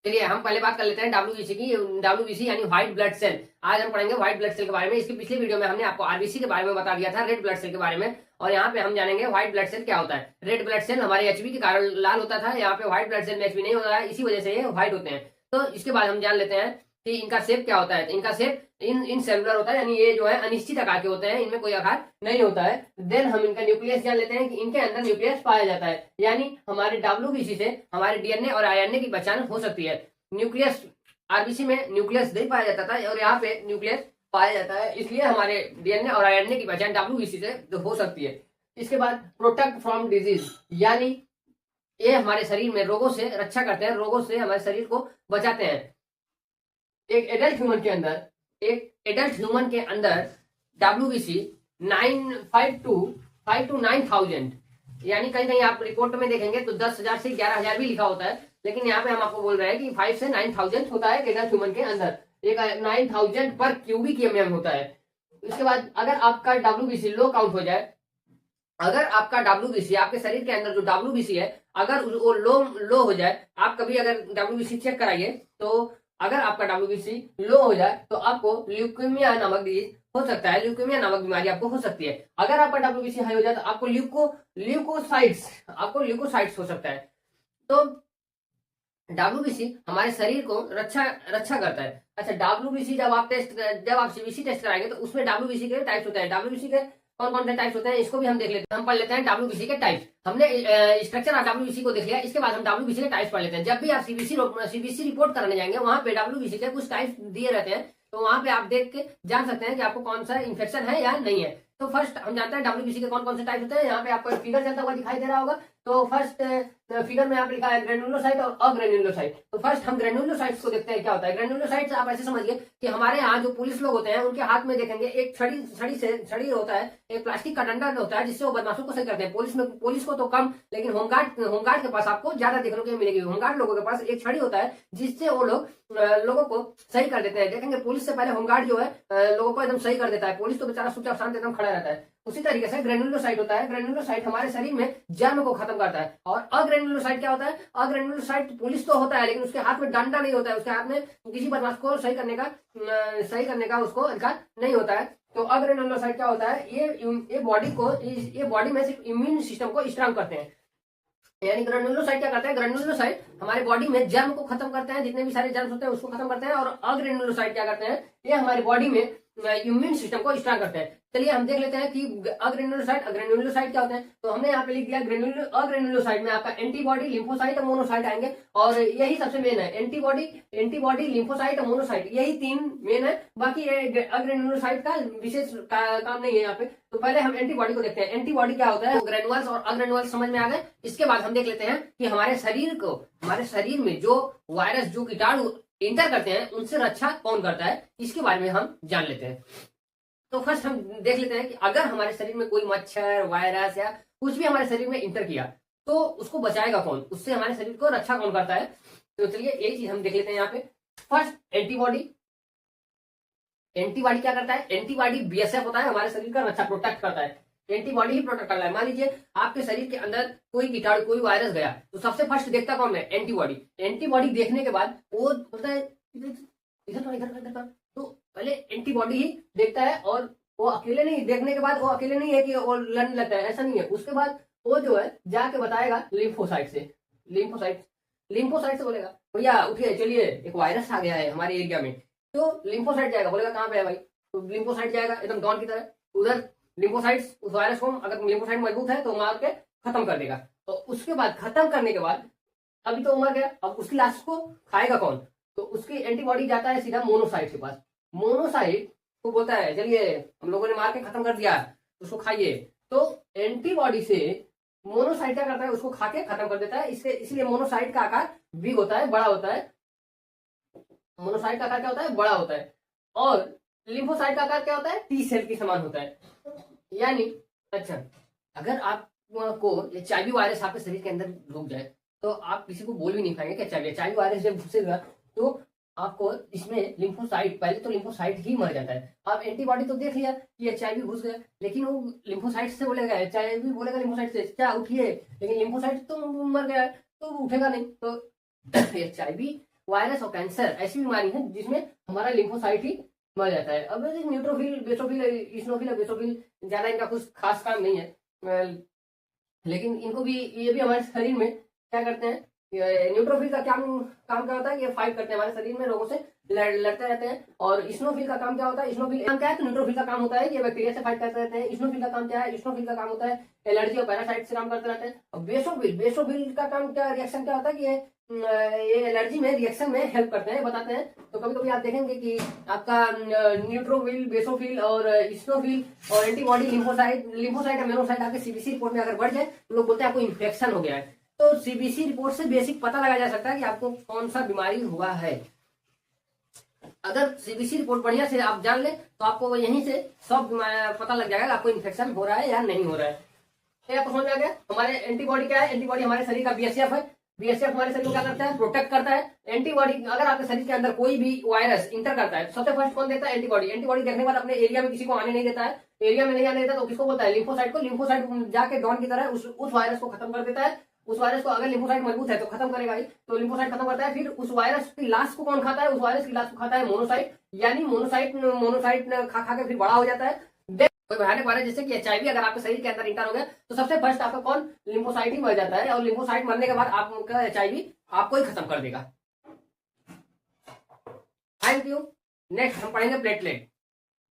चलिए हम पहले बात कर लेते हैं डब्ल्यूबीसी की। डब्ल्यूबीसी यानी व्हाइट ब्लड सेल। आज हम पढ़ेंगे व्हाइट ब्लड सेल के बारे में। इसकी पिछली वीडियो में हमने आपको आरबीसी के बारे में बता दिया था, रेड ब्लड सेल के बारे में, और यहाँ पे हम जानेंगे व्हाइट ब्लड सेल क्या होता है। रेड ब्लड सेल हमारे एचबी के कारण लाल होता था, यहाँ पे व्हाइट ब्लड सेल में एचबी नहीं होता है, इसी वजह से ये व्हाइट होते हैं। तो इसके बाद हम जान लेते हैं कि इनका शेप क्या होता है। तो इनका शेप इन सेलुलर होता है, यानी ये जो है अनिश्चित आकार के होते हैं, इनमें कोई आकार नहीं होता है। देन हम इनका न्यूक्लियस जान लेते हैं कि इनके अंदर न्यूक्लियस पाया जाता है, यानी हमारे डब्ल्यूबीसी से हमारे डीएनए और आरएनए की पहचान हो सकती है। न्यूक्लियस आरबीसी में न्यूक्लियस नहीं पाया जाता था और यहाँ पे न्यूक्लियस पाया जाता है, इसलिए हमारे डीएनए और आरएनए की पहचान डब्ल्यूबीसी से हो सकती है। इसके बाद प्रोटेक्ट फ्रॉम डिजीज, यानी ये हमारे शरीर में रोगों से रक्षा करते हैं, रोगों से हमारे शरीर को बचाते हैं। एक एडल्ट ह्यूमन के अंदर डब्ल्यूबीसी 5 to 9,000, यानी कहीं कहीं आप रिपोर्ट में देखेंगे तो 10,000 से 11,000 भी लिखा होता है, लेकिन यहाँ पे हम आपको बोल रहे हैं कि 5 से 9,000 होता है एडल्ट ह्यूमन के अंदर। एक 9,000 पर क्यूबिक एमएम होता है। इसके बाद अगर आपका डब्ल्यूबीसी लो काउंट हो जाए, अगर आपका डब्ल्यूबीसी आपके शरीर के अंदर जो डब्ल्यूबीसी है अगर वो लो हो जाए, आप कभी अगर डब्ल्यूबीसी चेक कराइए तो अगर आपका डब्ल्यूबीसी लो हो जाए तो आपको ल्यूकेमिया नामक डिजीज हो सकता है, ल्यूकेमिया नामक बीमारी आपको हो सकती है। अगर आपका डब्ल्यूबीसी हाई हो जाए तो आपको ल्यूकोसाइट्स हो सकता है। तो डब्ल्यूबीसी हमारे शरीर को रक्षा करता है। अच्छा, डब्ल्यूबीसी जब आप सीबीसी टेस्ट कराएंगे तो उसमें डब्ल्यूबीसी के टाइप्स होते हैं। डब्ल्यूबीसी के कौन कौन से टाइप्स होते हैं इसको भी हम देख लेते हैं। हम पढ़ लेते हैं डब्ल्यूबीसी के टाइप्स। हमने स्ट्रक्चर ऑफ डब्ल्यूबीसी को देख लिया, इसके बाद हम डब्ल्यूबीसी के टाइप्स पढ़ लेते हैं। जब भी आप सीबीसी रिपोर्ट कराने जाएंगे वहां पे डब्ल्यूबीसी के कुछ टाइप्स दिए रहते हैं, तो वहां पे आप देख के जान सकते हैं कि आपको कौन सा इन्फेक्शन है या नहीं है। तो फर्स्ट हम जानते हैं डब्ल्यूबीसी के कौन कौन से टाइप होते हैं। यहाँ पे आपको फिगर चलता हुआ दिखाई दे रहा होगा। तो फर्स्ट फिगर में आप लिखा है ग्रेनुलोसाइट और अग्रेनुलोसाइट। तो फर्स्ट हम ग्रेनुलोसाइट्स को देखते हैं क्या होता है। ग्रेनुलोसाइट्स आप ऐसे समझिए कि हमारे यहाँ जो पुलिस लोग होते हैं उनके हाथ में देखेंगे एक छड़ी होता है, एक प्लास्टिक का डंडा होता है जिससे वो बदमाशों को सही करते हैं। पुलिस को तो कम, लेकिन होमगार्ड के पास आपको ज्यादा देखने को मिलेगी। होमगार्ड लोगों के पास एक छड़ी होता है जिससे वो लोग लोगों को सही कर देते हैं। देखेंगे पुलिस से पहले होमगार्ड जो है लोगों को एकदम सही कर देता है। पुलिस तो बेचारा चुपचाप शांत एकदम खड़ा रहता है। उसी तरीके से ग्रेनुलोसाइट होता है। ग्रेनुलोसाइट हमारे शरीर में जर्म को खत्म करता है। और अग्रेनुलोसाइट क्या होता है? अग्रेनुलोसाइट पुलिस तो होता है लेकिन उसके हाथ में डंडा नहीं होता है, उसके हाथ में किसी बदमाश को सही करने का उसको अधिकार नहीं होता है। तो अग्रेनुलोसाइट क्या होता है? ये बॉडी में सिर्फ इम्यून सिस्टम को स्ट्रांग करते हैं। यानी ग्रेनुलोसाइट क्या करते हैं? ग्रेनुलोसाइट हमारे बॉडी में जर्म को खत्म करते हैं, जितने भी सारे जर्म्स होते हैं उसको खत्म करते हैं। और अग्रेनुलोसाइट क्या करते हैं? ये हमारे बॉडी में इम्यून सिस्टम को स्ट्रांग करते हैं। चलिए हम देख लेते हैं कि अग्रेनुलोसाइट क्या होते हैं। तो हमने यहाँ पे लिख दिया अग्रेनुलोसाइट में आपका एंटीबॉडी, लिम्फोसाइट और मोनोसाइट आएंगे, और यही सबसे मेन है। एंटीबॉडी, लिम्फोसाइट और मोनोसाइट, यही 3 मेन है। बाकी ये अग्रेनुलोसाइट का विशेष काम नहीं है यहाँ पे। तो पहले हम एंटीबॉडी को देखते हैं। एंटीबॉडी क्या होता है? ग्रेनुअल्स और अग्रेनुअल्स समझ में आ गए। इसके बाद हम देख लेते हैं कि हमारे शरीर में जो वायरस, जो कीटाणु इंटर करते हैं उनसे रक्षा कौन करता है, इसके बारे में हम जान लेते हैं। तो फर्स्ट हम देख लेते हैं कि अगर हमारे शरीर में कोई मच्छर, वायरस या कुछ भी हमारे शरीर में इंटर किया तो उसको बचाएगा कौन, उससे हमारे शरीर को रक्षा कौन करता है। तो चलिए एक चीज हम देख लेते हैं यहाँ पे। फर्स्ट एंटीबॉडी क्या करता है? एंटीबॉडी बीएसएफ होता है, हमारे शरीर का रक्षा प्रोटेक्ट करता है। एंटीबॉडी ही प्रोटेक्ट करता है। मान लीजिए आपके शरीर के अंदर कोई कीटाणु, कोई वायरस गया तो सबसे फर्स्ट देखता कौन है? एंटीबॉडी। एंटीबॉडी देखने के बाद वो बोलता है इधर, तो पहले एंटीबॉडी ही देखता है। और वो अकेले नहीं, देखने के बाद वो अकेले नहीं है कि वो लड़ने लगता है, ऐसा नहीं है। उसके बाद वो जो है जाके बताएगा लिम्फोसाइट से बोलेगा भैया उठिए, चलिए एक वायरस आ गया है हमारे एरिया में। तो लिम्फोसाइट जाएगा, बोलेगा कहाँ पे है भाई? तो लिम्फोसाइट जाएगा एकदम डॉन की तरह उधर। लिम्फोसाइट्स उस वायरस को, अगर लिम्फोसाइट मजबूत है तो मार के खत्म कर देगा। तो उसके बाद खत्म करने के बाद अभी तो मर गया, अब उसकी लाश को खाएगा कौन? तो उसकी एंटीबॉडी जाता है सीधा मोनोसाइट के पास। मोनोसाइट को बोलता है चलिए हम लोगों ने मार के खत्म कर दिया, उसको खाइए। तो एंटीबॉडी से मोनोसाइट क्या करता है? उसको खा के खत्म कर देता है। इसलिए मोनोसाइट का आकार बिग होता है, बड़ा होता है। मोनोसाइट का आकार क्या होता है? बड़ा होता है। और लिम्फोसाइट का आकार क्या होता है? टी सेल के समान होता है। यानी अच्छा, अगर आपको एचआईवी वायरस आपके शरीर के अंदर घुस जाए तो आप किसी को बोल भी नहीं पाएंगे कि एचआईवी वायरस जब घुसेगा तो आपको इसमें लिम्फोसाइट, पहले तो लिम्फोसाइट ही मर जाता है। अब एंटीबॉडी तो देख लिया कि एचआईवी घुस गया, लेकिन वो लिम्फोसाइट से बोलेगा, एचआईवी बोलेगा लिम्फोसाइट से क्या उठिए, लेकिन लिम्फोसाइट तो मर गया है तो उठेगा नहीं। तो एचआईवी वायरस और कैंसर ऐसी बीमारी है जिसमें हमारा लिम्फोसाइट ही मर जाता है। अब न्यूट्रोफिल, बेसोफिल, इस्नोफिल और बेसोफिल ज्यादा इनका कुछ खास काम नहीं है, लेकिन इनको भी, ये भी हमारे शरीर में क्या करते हैं, न्यूट्रोफिल का काम क्या होता है, ये फाइट करते हैं हमारे शरीर में रोगों से लड़ते रहते हैं। और इस्नोफिल का काम क्या होता है, इस्नोफिल काम क्या है, तो न्यूट्रोफिल का काम होता है ये बैक्टीरिया से फाइट करते रहते हैं। इस्नोफिल का काम क्या है, इस्नोफिल का काम होता है एलर्जी और पैरासाइट से काम करते रहते हैं। और बेसोफिल का काम क्या, रिएक्शन क्या होता है कि ये एलर्जी में रिएक्शन में हेल्प करते हैं, बताते हैं। तो कभी कभी आप देखेंगे कि आपका न्यूट्रोफिल, बेसोफिल और इस्नोफिल और एंटीबॉडी, लिम्फोसाइट और मेरोसाइट आपके सीबीसी रिपोर्ट में अगर बढ़ जाए तो लोग बोलते हैं आपको इन्फेक्शन हो गया है। तो सीबीसी रिपोर्ट से बेसिक पता लगाया जा सकता है कि आपको कौन सा बीमारी हुआ है। अगर सीबीसी रिपोर्ट बढ़िया से आप जान ले तो आपको यहीं से सब पता लग जाएगा आपको इन्फेक्शन हो रहा है या नहीं हो रहा है। आपको समझ में आ गया। हमारे एंटीबॉडी क्या है, एंटीबॉडी हमारे शरीर का बीएसएफ है। बीएसएफ हमारे शरीर को क्या करता है, प्रोटेक्ट करता है। एंटीबॉडी, अगर आपके शरीर के अंदर कोई भी वायरस इंटर करता है तो सबसे फर्स्ट कौन देता है, एंटीबॉडी। एंटीबॉडी देखने के बाद अपने एरिया में किसी को आने नहीं देता है, एरिया में नहीं आने देता तो किसको बोलता है, लिम्फोसाइट को। लिम्फोसाइट जाके डॉन की तरह उस वायरस को खत्म कर देता है। उस वायरस को, अगर लिम्फोसाइट मजबूत है तो खत्म करेगा ही, तो लिम्फोसाइट खत्म करता है। फिर उस वायरस की लाश को कौन खाता है, उस वायरस की लाश को खाता है मोनोसाइट। यानी मोनोसाइट खा खा के फिर बड़ा हो जाता है। कोई भयानक वायरस जैसे कि एचआईवी अगर आपके शरीर के अंदर इंटर हो गया तो सबसे फर्स्ट आपका कौन, लिम्फोसाइट ही मर जाता है। और लिम्फोसाइट मरने के बाद आपका एचआईवी आपको ही खत्म कर देगा। Thank you. नेक्स्ट हम पढ़ेंगे प्लेटलेट।